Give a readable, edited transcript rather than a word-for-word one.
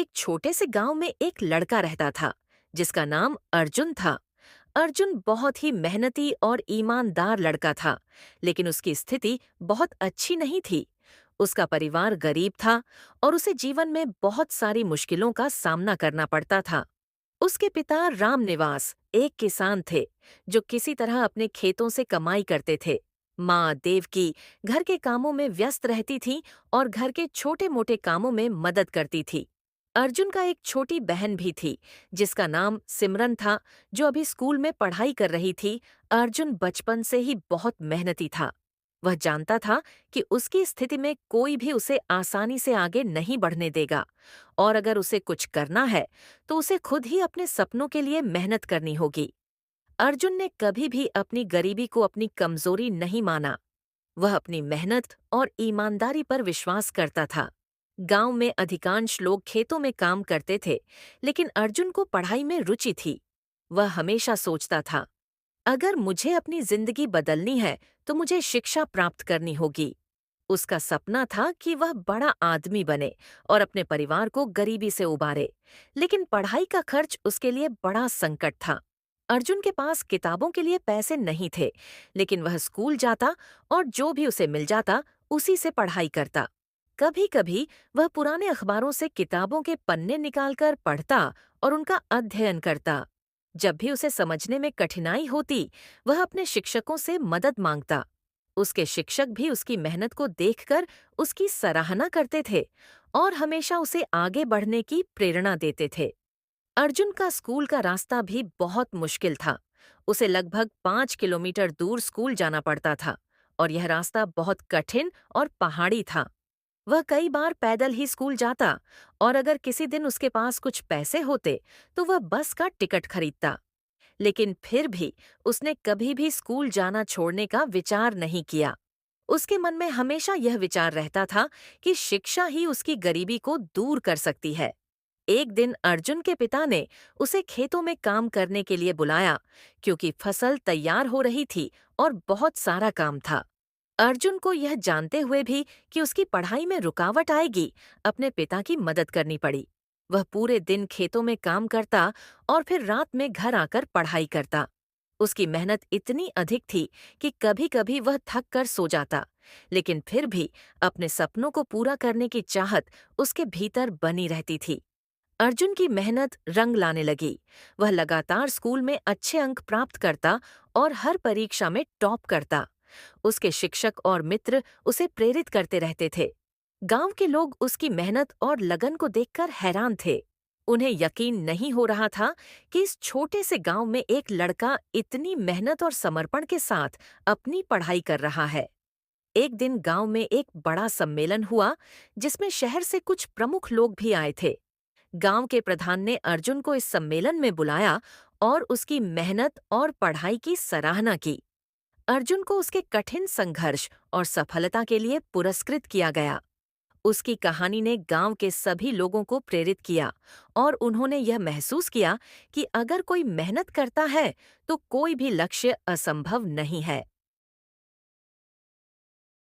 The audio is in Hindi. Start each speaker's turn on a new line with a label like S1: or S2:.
S1: एक छोटे से गांव में एक लड़का रहता था जिसका नाम अर्जुन था। अर्जुन बहुत ही मेहनती और ईमानदार लड़का था, लेकिन उसकी स्थिति बहुत अच्छी नहीं थी। उसका परिवार गरीब था और उसे जीवन में बहुत सारी मुश्किलों का सामना करना पड़ता था। उसके पिता रामनिवास एक किसान थे जो किसी तरह अपने खेतों से कमाई करते थे। माँ देवकी घर के कामों में व्यस्त रहती थी और घर के छोटे मोटे कामों में मदद करती थी। अर्जुन का एक छोटी बहन भी थी जिसका नाम सिमरन था, जो अभी स्कूल में पढ़ाई कर रही थी। अर्जुन बचपन से ही बहुत मेहनती था। वह जानता था कि उसकी स्थिति में कोई भी उसे आसानी से आगे नहीं बढ़ने देगा, और अगर उसे कुछ करना है तो उसे खुद ही अपने सपनों के लिए मेहनत करनी होगी। अर्जुन ने कभी भी अपनी गरीबी को अपनी कमजोरी नहीं माना। वह अपनी मेहनत और ईमानदारी पर विश्वास करता था। गांव में अधिकांश लोग खेतों में काम करते थे, लेकिन अर्जुन को पढ़ाई में रुचि थी। वह हमेशा सोचता था, अगर मुझे अपनी जिंदगी बदलनी है तो मुझे शिक्षा प्राप्त करनी होगी। उसका सपना था कि वह बड़ा आदमी बने और अपने परिवार को गरीबी से उबारे, लेकिन पढ़ाई का खर्च उसके लिए बड़ा संकट था। अर्जुन के पास किताबों के लिए पैसे नहीं थे, लेकिन वह स्कूल जाता और जो भी उसे मिल जाता उसी से पढ़ाई करता। कभी कभी वह पुराने अखबारों से किताबों के पन्ने निकालकर पढ़ता और उनका अध्ययन करता। जब भी उसे समझने में कठिनाई होती, वह अपने शिक्षकों से मदद मांगता। उसके शिक्षक भी उसकी मेहनत को देखकर उसकी सराहना करते थे और हमेशा उसे आगे बढ़ने की प्रेरणा देते थे। अर्जुन का स्कूल का रास्ता भी बहुत मुश्किल था। उसे लगभग 5 किलोमीटर दूर स्कूल जाना पड़ता था और यह रास्ता बहुत कठिन और पहाड़ी था। वह कई बार पैदल ही स्कूल जाता, और अगर किसी दिन उसके पास कुछ पैसे होते तो वह बस का टिकट खरीदता। लेकिन फिर भी उसने कभी भी स्कूल जाना छोड़ने का विचार नहीं किया। उसके मन में हमेशा यह विचार रहता था कि शिक्षा ही उसकी गरीबी को दूर कर सकती है। एक दिन अर्जुन के पिता ने उसे खेतों में काम करने के लिए बुलाया, क्योंकि फसल तैयार हो रही थी और बहुत सारा काम था। अर्जुन को यह जानते हुए भी कि उसकी पढ़ाई में रुकावट आएगी, अपने पिता की मदद करनी पड़ी। वह पूरे दिन खेतों में काम करता और फिर रात में घर आकर पढ़ाई करता। उसकी मेहनत इतनी अधिक थी कि कभी-कभी वह थक कर सो जाता, लेकिन फिर भी अपने सपनों को पूरा करने की चाहत उसके भीतर बनी रहती थी। अर्जुन की मेहनत रंग लाने लगी। वह लगातार स्कूल में अच्छे अंक प्राप्त करता और हर परीक्षा में टॉप करता। उसके शिक्षक और मित्र उसे प्रेरित करते रहते थे। गांव के लोग उसकी मेहनत और लगन को देखकर हैरान थे। उन्हें यकीन नहीं हो रहा था कि इस छोटे से गांव में एक लड़का इतनी मेहनत और समर्पण के साथ अपनी पढ़ाई कर रहा है। एक दिन गांव में एक बड़ा सम्मेलन हुआ, जिसमें शहर से कुछ प्रमुख लोग भी आए थे। गांव के प्रधान ने अर्जुन को इस सम्मेलन में बुलाया और उसकी मेहनत और पढ़ाई की सराहना की। अर्जुन को उसके कठिन संघर्ष और सफलता के लिए पुरस्कृत किया गया। उसकी कहानी ने गांव के सभी लोगों को प्रेरित किया और उन्होंने यह महसूस किया कि अगर कोई मेहनत करता है तो कोई भी लक्ष्य असंभव नहीं है।